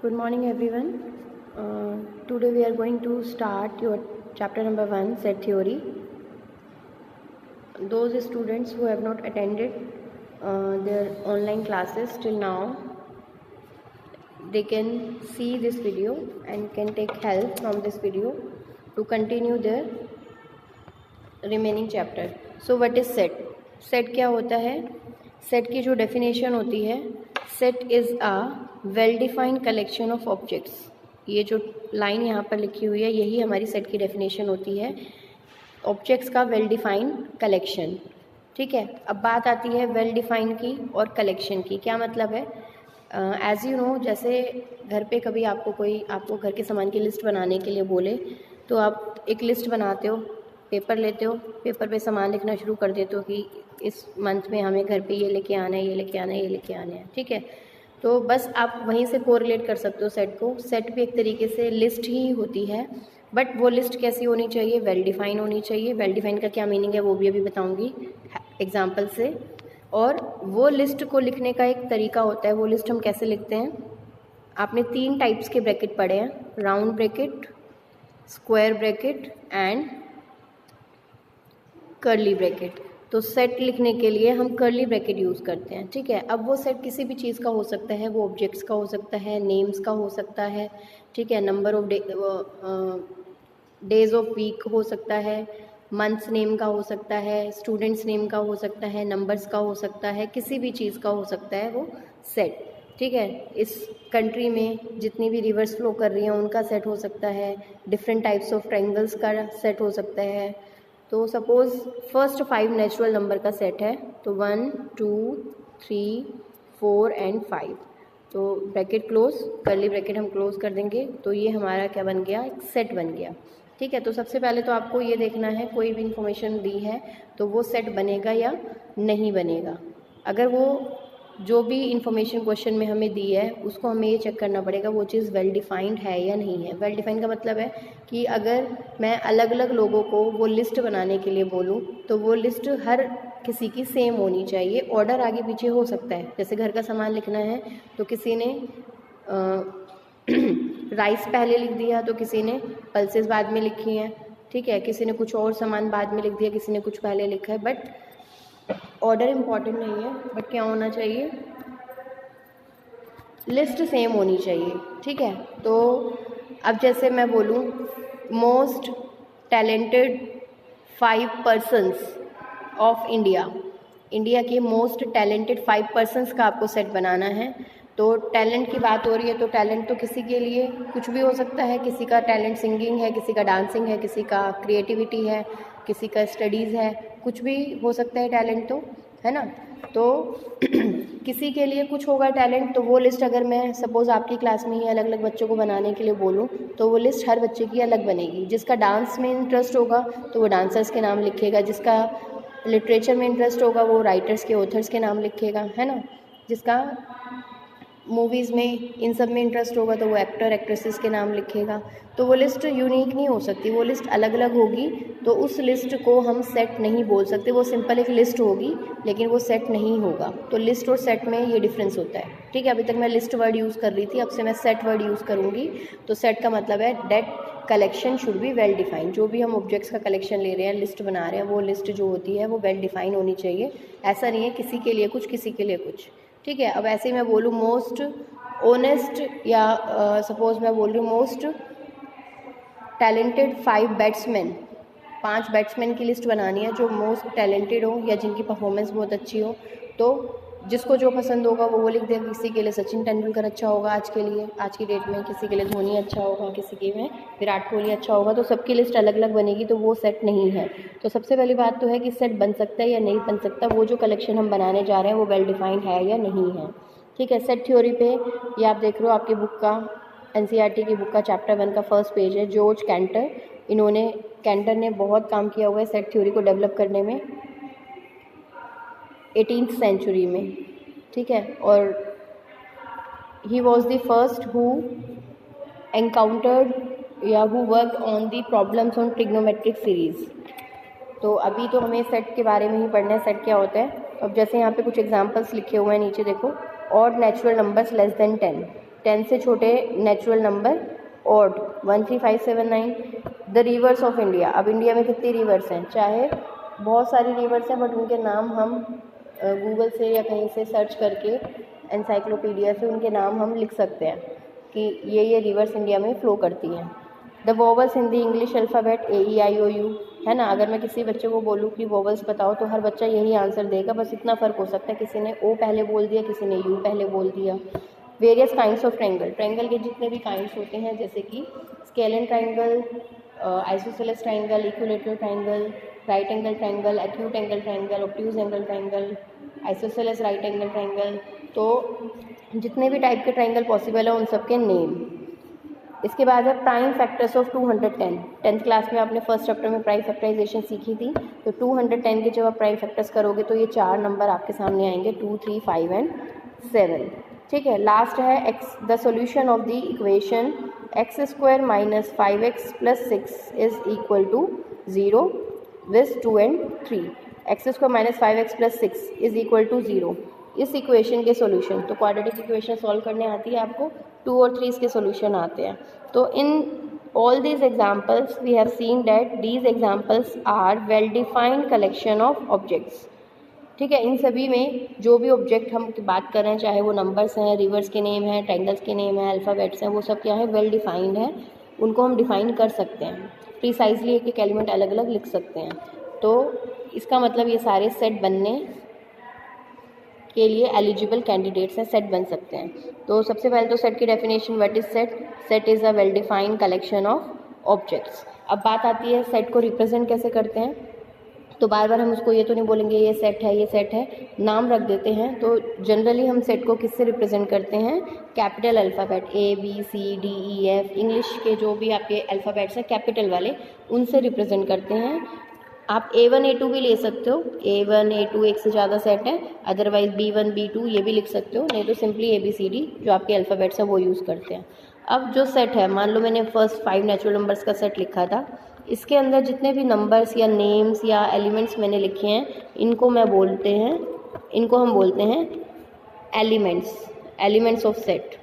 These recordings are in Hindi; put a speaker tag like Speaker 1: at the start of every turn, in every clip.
Speaker 1: Good morning everyone. Today we are going to start your chapter number 1, set theory. Those students who have not attended their online classes till now, they can see this video and can take help from this video to continue their remaining chapter. So what is set? Set क्या होता है? Set की जो definition होती है, set is a well defined collection of objects. ये जो लाइन यहाँ पर लिखी हुई है यही हमारी सेट की डेफिनेशन होती है, ऑब्जेक्ट्स का वेल डिफाइंड कलेक्शन. ठीक है, अब बात आती है वेल डिफाइंड की और कलेक्शन की. क्या मतलब है? एज यू नो, जैसे घर पे कभी आपको घर के सामान की लिस्ट बनाने के लिए बोले तो आप एक लिस्ट बनाते हो, पेपर लेते हो, पेपर पे सामान लिखना शुरू कर देते हो कि इस मंथ में हमें घर पे ये लेके आना है, ये लेके आना है, ये लेके आना है. ठीक है, तो बस आप वहीं से कोरिलेट कर सकते हो सेट को. सेट भी एक तरीके से लिस्ट ही होती है, बट वो लिस्ट कैसी होनी चाहिए? वेल डिफाइन होनी चाहिए. वेल डिफाइन का क्या मीनिंग है वो भी अभी बताऊंगी एग्जाम्पल से. और वो लिस्ट को लिखने का एक तरीका होता है. वो लिस्ट हम कैसे लिखते हैं? आपने 3 टाइप्स के ब्रैकेट पढ़े हैं, round bracket, square bracket and curly bracket. तो सेट लिखने के लिए हम कर्ली ब्रैकेट यूज़ करते हैं. ठीक है, अब वो सेट किसी भी चीज़ का हो सकता है, वो ऑब्जेक्ट्स का हो सकता है, नेम्स का हो सकता है. ठीक है, number of days of week हो सकता है, मंथ्स नेम का हो सकता है, स्टूडेंट्स नेम का हो सकता है, नंबर्स का हो सकता है, किसी भी चीज़ का हो सकता है वो सेट. ठीक है, इस कंट्री में जितनी भी रिवर्स फ्लो कर रही हैं उनका सेट हो सकता है, डिफरेंट टाइप्स ऑफ ट्रायंगल्स का सेट हो सकता है. तो सपोज़ फर्स्ट 5 नेचुरल नंबर का सेट है, तो 1 2 3 4 एंड 5. तो ब्रैकेट क्लोज, कर्ली ब्रैकेट हम क्लोज कर देंगे. तो ये हमारा क्या बन गया? एक सेट बन गया. ठीक है, तो सबसे पहले तो आपको ये देखना है कोई भी इंफॉर्मेशन दी है तो वो सेट बनेगा या नहीं बनेगा. अगर वो जो भी इंफॉर्मेशन क्वेश्चन में हमें दी है उसको हमें ये चेक करना पड़ेगा वो चीज़ वेल डिफाइंड है या नहीं है. वेल डिफाइंड का मतलब है कि अगर मैं अलग अलग लोगों को वो लिस्ट बनाने के लिए बोलूँ तो वो लिस्ट हर किसी की सेम होनी चाहिए. ऑर्डर आगे पीछे हो सकता है, जैसे घर का सामान लिखना है तो किसी ने राइस पहले लिख दिया तो किसी ने पल्सेस बाद में लिखी हैं. ठीक है, किसी ने कुछ और सामान बाद में लिख दिया, किसी ने कुछ पहले लिखा है. बट ऑर्डर इम्पॉर्टेंट नहीं है, बट क्या होना चाहिए? लिस्ट सेम होनी चाहिए. ठीक है, तो अब जैसे मैं बोलूँ most talented 5 persons of India के मोस्ट टैलेंटेड 5 पर्सन्स का आपको सेट बनाना है. तो टैलेंट की बात हो रही है तो टैलेंट तो किसी के लिए कुछ भी हो सकता है. किसी का टैलेंट सिंगिंग है, किसी का डांसिंग है, किसी का क्रिएटिविटी है, किसी का स्टडीज़ है, कुछ भी हो सकता है टैलेंट, तो है ना. तो किसी के लिए कुछ होगा टैलेंट, तो वो लिस्ट अगर मैं सपोज़ आपकी क्लास में ही अलग अलग बच्चों को बनाने के लिए बोलूँ तो वो लिस्ट हर बच्चे की अलग बनेगी. जिसका डांस में इंटरेस्ट होगा तो वो डांसर्स के नाम लिखेगा, जिसका लिटरेचर में इंटरेस्ट होगा वो राइटर्स के, ऑथर्स के नाम लिखेगा, है ना. जिसका मूवीज़ में इन सब में इंटरेस्ट होगा तो वो एक्टर एक्ट्रेसेस के नाम लिखेगा. तो वो लिस्ट यूनिक नहीं हो सकती, वो लिस्ट अलग अलग होगी. तो उस लिस्ट को हम सेट नहीं बोल सकते. वो सिंपल एक लिस्ट होगी लेकिन वो सेट नहीं होगा. तो लिस्ट और सेट में ये डिफरेंस होता है. ठीक है, अभी तक मैं लिस्ट वर्ड यूज़ कर रही थी, अब से मैं सेट वर्ड यूज़ करूँगी. तो सेट का मतलब है data collection should be well defined. जो भी हम ऑब्जेक्ट्स का कलेक्शन ले रहे हैं, लिस्ट बना रहे हैं, वो लिस्ट जो होती है वो वेल डिफाइन होनी चाहिए. ऐसा नहीं है किसी के लिए कुछ, किसी के लिए कुछ. ठीक है, अब ऐसे ही मैं बोलूँ मोस्ट ऑनेस्ट, या सपोज़ मैं बोल रही हूँ मोस्ट टैलेंटेड 5 बैट्समैन. 5 बैट्समैन की लिस्ट बनानी है जो मोस्ट टैलेंटेड हो या जिनकी परफॉर्मेंस बहुत अच्छी हो. तो जिसको जो पसंद होगा वो लिख देगा. किसी के लिए सचिन तेंदुलकर अच्छा होगा आज के लिए, आज की डेट में, किसी के लिए धोनी अच्छा होगा, किसी के में विराट कोहली अच्छा होगा. तो सबकी लिस्ट अलग अलग बनेगी, तो वो सेट नहीं है. तो सबसे पहली बात तो है कि सेट बन सकता है या नहीं बन सकता, वो जो कलेक्शन हम बनाने जा रहे हैं वो वेल डिफाइंड है या नहीं है. ठीक है, सेट थ्योरी पे ये आप देख रहे हो आपकी बुक का, NCERT की बुक का चैप्टर 1 का फर्स्ट पेज है. जॉर्ज कैंटर ने बहुत काम किया हुआ है सेट थ्योरी को डेवलप करने में 18th सेंचुरी में. ठीक है, और he was the first who encountered या who work on the problems on trigonometric series. तो अभी तो हमें सेट के बारे में ही पढ़ना है, सेट क्या होता है. अब जैसे यहाँ पे कुछ एग्जांपल्स लिखे हुए हैं नीचे देखो. Odd natural numbers less than 10. 10 से छोटे natural number odd 1 3 5 7 9। The reverse of India, अब इंडिया में कितनी रिवर्स हैं, चाहे बहुत सारी रिवर्स हैं बट उनके नाम हम गूगल से या कहीं से सर्च करके एनसाइक्लोपीडिया से उनके नाम हम लिख सकते हैं कि ये रिवर्स इंडिया में फ़्लो करती हैं। The vowels in the English alphabet AEIOU, है ना। अगर मैं किसी बच्चे को बोलूँ कि वोवल्स बताओ तो हर बच्चा यही आंसर देगा, बस इतना फ़र्क हो सकता है किसी ने O पहले बोल दिया, किसी ने U पहले बोल दिया। Various kinds of triangle, triangle के जितने भी काइंड्स होते हैं जैसे कि scalene triangle, isosceles triangle, equilateral triangle, right angle triangle, acute angle triangle, obtuse angle triangle, isosceles right angle triangle, तो जितने भी टाइप के ट्रायंगल पॉसिबल है उन सब के नेम। इसके बाद है prime factors of 210। 10th class में आपने फर्स्ट चैप्टर में प्राइम फैक्टराइजेशन सीखी थी, तो 210 के जब आप प्राइम फैक्टर्स करोगे तो ये 4 नंबर आपके सामने आएंगे 2 3 5 एंड 7। ठीक है, लास्ट है x, the solution of the equation x² - 5x + 6 is equal to 0 with 2 and 3। x² - 5x + 6 is equal to 0, इस इक्वेशन के सॉल्यूशन, तो क्वाड्रेटिक इक्वेशन सॉल्व करने आती है आपको, 2 और 3 इसके सॉल्यूशन आते हैं। तो in all these examples we have seen that these examples are well defined collection of objects. ठीक है, इन सभी में जो भी ऑब्जेक्ट हम बात कर रहे हैं, चाहे वो नंबर्स हैं, रिवर्स के नेम हैं, ट्रायंगल्स के नेम हैं, अल्फ़ाबेट्स हैं, वो सब क्या है, वेल डिफाइंड है, उनको हम डिफाइन कर सकते हैं, प्रिसाइजली एक एक एलिमेंट अलग अलग लिख सकते हैं। तो इसका मतलब ये सारे सेट बनने के लिए एलिजिबल कैंडिडेट्स हैं, सेट बन सकते हैं। तो सबसे पहले तो सेट की definition, what is set, set is a well defined collection of objects. अब बात आती है सेट को रिप्रेजेंट कैसे करते हैं, तो बार बार हम उसको ये तो नहीं बोलेंगे ये सेट है, ये सेट है, नाम रख देते हैं। तो जनरली हम सेट को किससे रिप्रेजेंट करते हैं, कैपिटल अल्फ़ाबेट ABCDEF, इंग्लिश के जो भी आपके अल्फ़ाबेट्स हैं कैपिटल वाले, उनसे रिप्रेजेंट करते हैं। आप A1 A2 भी ले सकते हो, A1 A2 एक से ज़्यादा सेट है, अदरवाइज B1 B2 ये भी लिख सकते हो, नहीं तो सिंपली ABCD जो आपके अल्फ़ाबेट्स हैं वो यूज़ करते हैं। अब जो सेट है, मान लो मैंने फर्स्ट 5 नेचुरल नंबर्स का सेट लिखा था, इसके अंदर जितने भी नंबर्स या नेम्स या एलिमेंट्स मैंने लिखे हैं, इनको हम बोलते हैं elements, elements of set.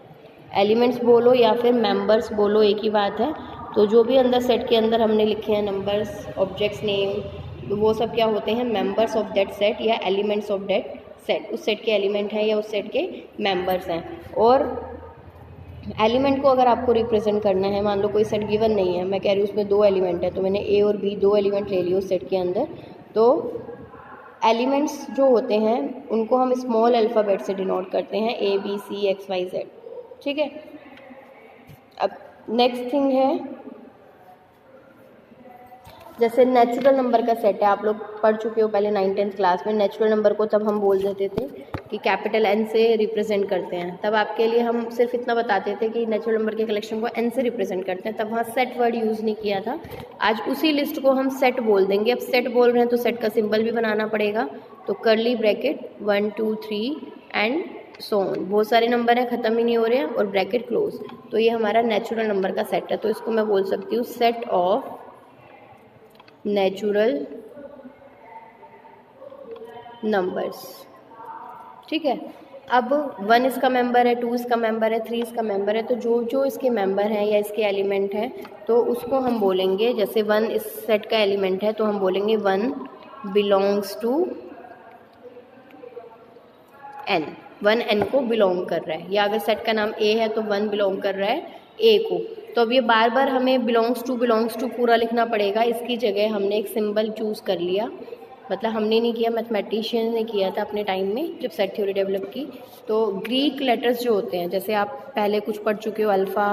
Speaker 1: Elements बोलो या फिर मेंबर्स बोलो, एक ही बात है। तो जो भी अंदर सेट के अंदर हमने लिखे हैं नंबर्स, ऑब्जेक्ट्स, नेम, तो वो सब क्या होते हैं, मेंबर्स ऑफ दैट सेट या एलिमेंट्स ऑफ दैट सेट। उस सेट के एलिमेंट हैं या उस सेट के मेंबर्स हैं। और एलिमेंट को अगर आपको रिप्रेजेंट करना है, मान लो कोई सेट गिवन नहीं है, मैं कह रही हूँ उसमें 2 एलिमेंट है, तो मैंने A और B 2 एलिमेंट ले लिए उस सेट के अंदर, तो एलिमेंट्स जो होते हैं उनको हम स्मॉल अल्फ़ाबेट से डिनोट करते हैं, ABCXYZ। ठीक है, अब नेक्स्ट थिंग है, जैसे नेचुरल नंबर का सेट है, आप लोग पढ़ चुके हो पहले 9th-10th क्लास में। नेचुरल नंबर को तब हम बोल देते थे कि कैपिटल N से रिप्रेजेंट करते हैं, तब आपके लिए हम सिर्फ इतना बताते थे कि नेचुरल नंबर के कलेक्शन को N से रिप्रेजेंट करते हैं, तब वहाँ सेट वर्ड यूज़ नहीं किया था। आज उसी लिस्ट को हम सेट बोल देंगे। अब सेट बोल रहे हैं तो सेट का सिंबल भी बनाना पड़ेगा, तो curly bracket 1 2 3 and so on, बहुत सारे नंबर हैं, ख़त्म ही नहीं हो रहे हैं, और ब्रैकेट क्लोज, तो ये हमारा नेचुरल नंबर का सेट है। तो इसको मैं बोल सकती हूँ सेट ऑफ नेचुरल नंबर्स। ठीक है, अब 1 इसका मेंबर है, 2 इसका मेंबर है, 3 इसका मेंबर है, तो जो जो इसके मेंबर हैं या इसके एलिमेंट हैं तो उसको हम बोलेंगे, जैसे 1 इस सेट का एलिमेंट है तो हम बोलेंगे 1 बिलोंग्स टू N, 1 N को बिलोंग कर रहा है। या अगर सेट का नाम A है तो 1 बिलोंग कर रहा है A को। तो अब ये बार बार हमें बिलोंग्स टू पूरा लिखना पड़ेगा, इसकी जगह हमने एक सिंबल चूज़ कर लिया, मतलब हमने नहीं किया, मैथमेटिशियन ने किया था अपने टाइम में जब सेट थ्योरी डेवलप की। तो ग्रीक लेटर्स जो होते हैं, जैसे आप पहले कुछ पढ़ चुके हो, अल्फ़ा,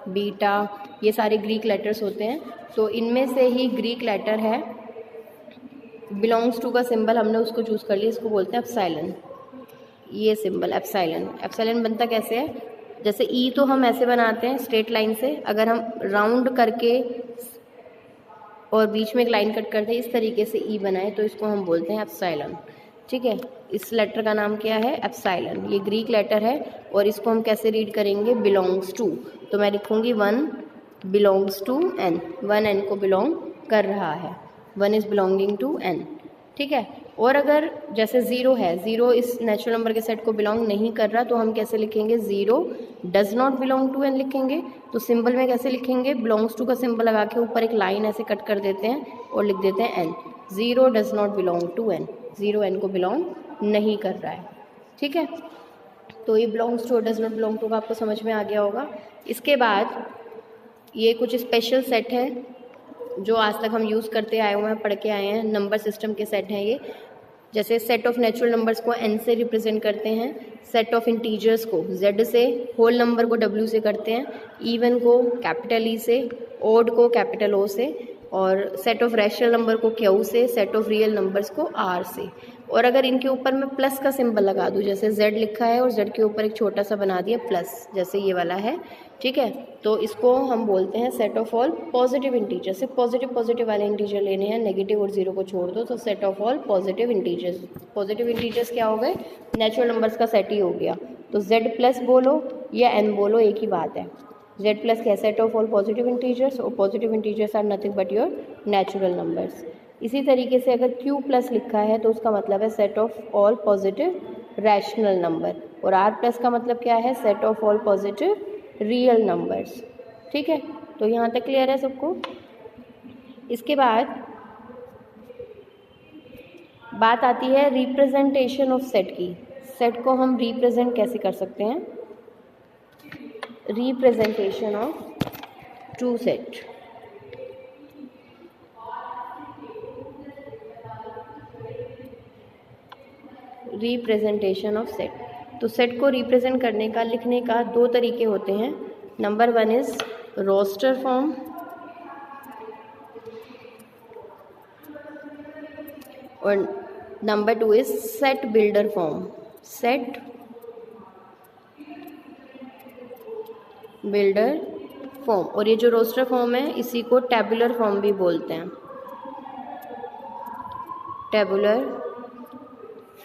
Speaker 1: बीटा, ये सारे ग्रीक लेटर्स होते हैं, तो इनमें से ही ग्रीक लेटर है, बिलोंग्स टू का सिंबल हमने उसको चूज़ कर लिया, इसको बोलते हैं एप्सिलॉन। ये सिंबल एप्सिलॉन बनता कैसे है, जैसे ई तो हम ऐसे बनाते हैं स्ट्रेट लाइन से, अगर हम राउंड करके और बीच में एक लाइन कट करते हैं, इस तरीके से ई बनाए तो इसको हम बोलते हैं एप्सिलॉन। ठीक है, इस लेटर का नाम क्या है, एप्सिलॉन। ये ग्रीक लेटर है और इसको हम कैसे रीड करेंगे, बिलोंग्स टू, तो मैं लिखूँगी 1 बिलोंग्स टू N, 1 N को बिलोंग कर रहा है, 1 इज़ बिलोंगिंग टू N। ठीक है, और अगर जैसे ज़ीरो है, ज़ीरो इस नेचुरल नंबर के सेट को बिलोंग नहीं कर रहा, तो हम कैसे लिखेंगे, zero does not belong to N लिखेंगे। तो सिंबल में कैसे लिखेंगे, बिलोंग्स टू का सिंबल लगा के ऊपर एक लाइन ऐसे कट कर देते हैं और लिख देते हैं N. Zero does not belong to N, zero N को बिलोंग नहीं कर रहा है। ठीक है, तो ये बिलोंग्स टू और डज नॉट बिलोंग टू का आपको समझ में आ गया होगा। इसके बाद ये कुछ स्पेशल सेट है जो आज तक हम यूज़ करते आए हुए हैं, पढ़ के आए हैं, नंबर सिस्टम के सेट हैं ये। जैसे सेट ऑफ नेचुरल नंबर्स को n से रिप्रेजेंट करते हैं, सेट ऑफ इंटीजर्स को z से, होल नंबर को w से करते हैं, इवन को कैपिटल E से, ओड को कैपिटल O से, और सेट ऑफ रैशनल नंबर को Q से, सेट ऑफ रियल नंबर्स को R से। और अगर इनके ऊपर मैं प्लस का सिंबल लगा दूँ, जैसे z लिखा है और z के ऊपर एक छोटा सा बना दिया प्लस, जैसे ये वाला है, ठीक है, तो इसको हम बोलते हैं set of all positive integer. सिर्फ पॉजिटिव वाले इंटीजर लेने हैं, नेगेटिव और जीरो को छोड़ दो, तो set of all positive integers. Positive integers क्या हो गए, नेचुरल नंबर्स का सेट ही हो गया। तो z प्लस बोलो या n बोलो, एक ही बात है। z प्लस क्या, set of all positive integers, और positive integers are nothing but your natural numbers. इसी तरीके से अगर q प्लस लिखा है तो उसका मतलब है set of all positive rational number, और r प्लस का मतलब क्या है, set of all positive real numbers. ठीक है, तो यहाँ तक क्लियर है सबको। इसके बाद बात आती है रिप्रेजेंटेशन ऑफ सेट की। सेट को हम रिप्रेजेंट कैसे कर सकते हैं, representation of true set. Representation of set, तो सेट को रिप्रेजेंट करने का, लिखने का दो तरीके होते हैं। Number one is roster form, और number two is set builder form. Set builder form, और ये जो रोस्टर फॉर्म है इसी को टेबुलर फॉर्म भी बोलते हैं, टेबुलर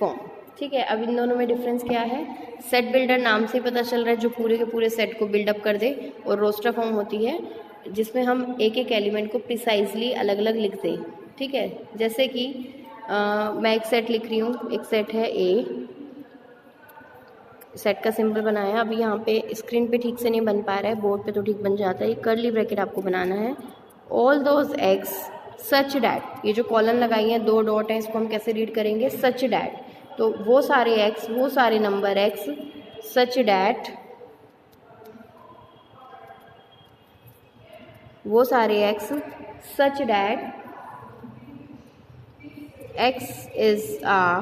Speaker 1: फॉर्म। ठीक है, अब इन दोनों में डिफरेंस क्या है, सेट बिल्डर नाम से पता चल रहा है जो पूरे के पूरे सेट को बिल्डअप कर दे, और रोस्टर फॉर्म होती है जिसमें हम एक एक एलिमेंट को प्रिसाइजली अलग अलग लिख दें। ठीक है, जैसे कि मैं एक सेट लिख रही हूँ, एक सेट है ए, सेट का सिंबल बनाया, अभी यहाँ पे स्क्रीन पे ठीक से नहीं बन पा रहा है, बोर्ड पे तो ठीक बन जाता है। ये कर्ली ब्रैकेट आपको बनाना है, all those x such that, ये जो कॉलन लगाई है, दो डॉट है, इसको हम कैसे रीड करेंगे, सच डैट। तो वो सारे एक्स, वो सारे नंबर एक्स सच डैट, वो सारे x such that x is a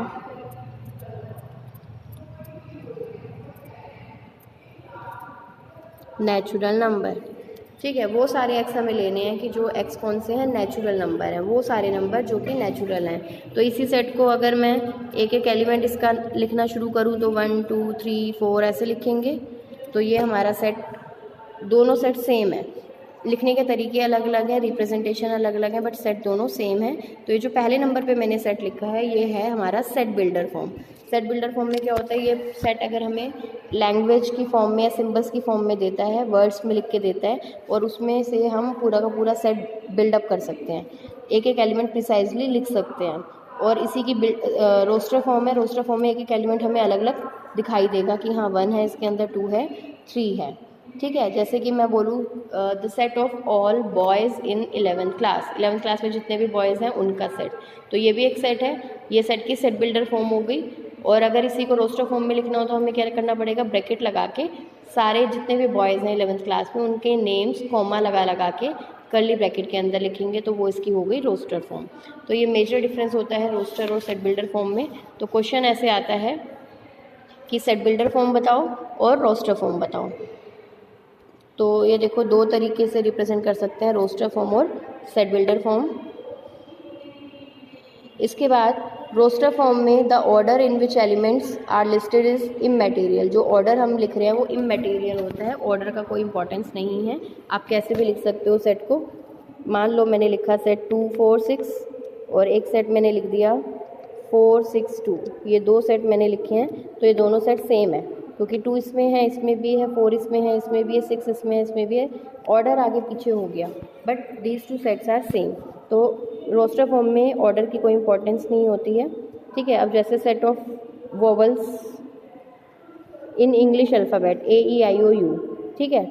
Speaker 1: natural number. ठीक है, वो सारे एक्स हमें लेने हैं कि जो एक्स कौन से हैं, नेचुरल नंबर हैं, वो सारे नंबर जो कि नेचुरल हैं। तो इसी सेट को अगर मैं एक एक एलिमेंट इसका लिखना शुरू करूँ तो 1 2 3 4 ऐसे लिखेंगे, तो ये हमारा सेट, दोनों सेट सेम है, लिखने के तरीके अलग अलग हैं, रिप्रेजेंटेशन अलग अलग है, बट सेट दोनों सेम है। तो ये जो पहले नंबर पे मैंने सेट लिखा है ये है हमारा set builder form. Set builder form में क्या होता है, ये सेट अगर हमें लैंग्वेज की फॉर्म में या सिंबल्स की फॉर्म में देता है, वर्ड्स में लिख के देता है, और उसमें से हम पूरा का पूरा सेट बिल्डअप कर सकते हैं, एक एक एलिमेंट प्रिसाइजली लिख सकते हैं। और इसी की रोस्टर फॉर्म है, रोस्टर फॉर्म में एक एक एलिमेंट हमें अलग अलग दिखाई देगा कि हाँ 1 है, इसके अंदर 2 है, 3 है। ठीक है, जैसे कि मैं बोलूँ the set of all boys in 11th class, 11th class में जितने भी बॉयज़ हैं उनका सेट, तो ये भी एक सेट है, ये सेट की सेट बिल्डर फॉर्म हो गई। और अगर इसी को रोस्टर फॉर्म में लिखना हो तो हमें क्या करना पड़ेगा, ब्रैकेट लगा के सारे जितने भी बॉयज़ हैं 11th क्लास में उनके नेम्स कॉमा लगा के कर्ली ब्रैकेट के अंदर लिखेंगे, तो वो इसकी हो गई रोस्टर फॉर्म। तो ये मेजर डिफरेंस होता है रोस्टर और सेट बिल्डर फॉर्म में। तो क्वेश्चन ऐसे आता है कि सेट बिल्डर फॉर्म बताओ और रोस्टर फॉर्म बताओ। तो ये देखो दो तरीके से रिप्रेजेंट कर सकते हैं, रोस्टर फॉर्म और सेट बिल्डर फॉर्म। इसके बाद रोस्टर फॉर्म में the order in which elements are listed is immaterial, जो ऑर्डर हम लिख रहे हैं वो इमैटेरियल होता है, ऑर्डर का कोई इंपॉर्टेंस नहीं है, आप कैसे भी लिख सकते हो सेट को। मान लो मैंने लिखा सेट 2 4 6 और एक सेट मैंने लिख दिया 4 6 2, ये दो सेट मैंने लिखे हैं, तो ये दोनों सेट सेम है क्योंकि 2 इसमें है, इसमें भी है, 4 इसमें है, इसमें भी है, 6 इसमें है, इसमें भी है, ऑर्डर आगे पीछे हो गया, but these two sets are same. तो रोस्टर फॉर्म में ऑर्डर की कोई इंपॉर्टेंस नहीं होती है, ठीक है। अब जैसे set of vowels in English alphabet AEIOU, ठीक है।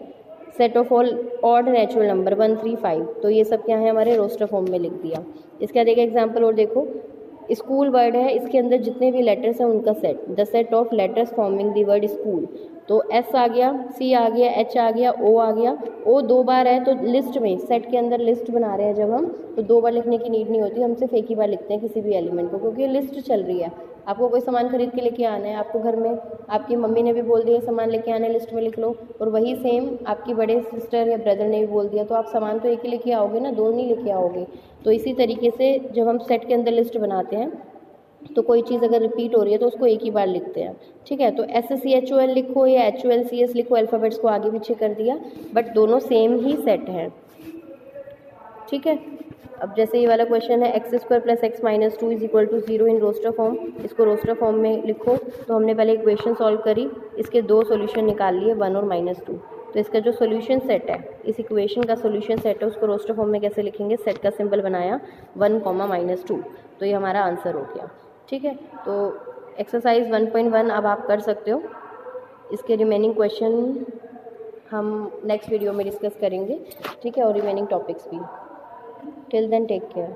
Speaker 1: Set of all odd natural number 1 3 5, तो ये सब क्या है हमारे रोस्टर फॉर्म में लिख दिया। इसके बाद एक एग्जाम्पल और देखो, स्कूल वर्ड है, इसके अंदर जितने भी लेटर्स हैं उनका set, the set of letters forming the word school. तो S आ गया, C आ गया, H आ गया, O आ गया। O 2 बार है तो लिस्ट में, सेट के अंदर लिस्ट बना रहे हैं जब हम, तो 2 बार लिखने की नीड नहीं होती, हम सिर्फ एक ही बार लिखते हैं किसी भी एलिमेंट को, क्योंकि लिस्ट चल रही है। आपको कोई सामान खरीद के लेके आना है, आपको घर में आपकी मम्मी ने भी बोल दिया सामान लेके आना है, लिस्ट में लिख लो, और वही सेम आपकी बड़े सिस्टर या ब्रदर ने भी बोल दिया, तो आप सामान तो एक ही लेके आओगे ना, 2 नहीं लेके आओगे। तो इसी तरीके से जब हम सेट के अंदर लिस्ट बनाते हैं तो कोई चीज़ अगर रिपीट हो रही है तो उसको एक ही बार लिखते हैं, ठीक है। तो SSCHOL लिखो या HOLCS लिखो, अल्फ़ाबेट्स को आगे पीछे कर दिया, बट दोनों सेम ही सेट हैं, ठीक है। अब जैसे ये वाला क्वेश्चन है x² + x - 2 = 0 इन रोस्टर फॉर्म, इसको रोस्टर फॉर्म में लिखो। तो हमने पहले इक्वेशन सॉल्व करी, इसके 2 सॉल्यूशन निकाल लिए, 1 और -2। तो इसका जो सॉल्यूशन सेट है, इस इक्वेशन का सॉल्यूशन सेट है, उसको रोस्टर फॉर्म में कैसे लिखेंगे, सेट का सिंबल बनाया 1, -2, तो ये हमारा आंसर हो गया, ठीक है। तो एक्सरसाइज 1.1 अब आप कर सकते हो। इसके रिमेनिंग क्वेश्चन हम नेक्स्ट वीडियो में डिस्कस करेंगे, ठीक है, और रिमेनिंग टॉपिक्स भी। Till then take care.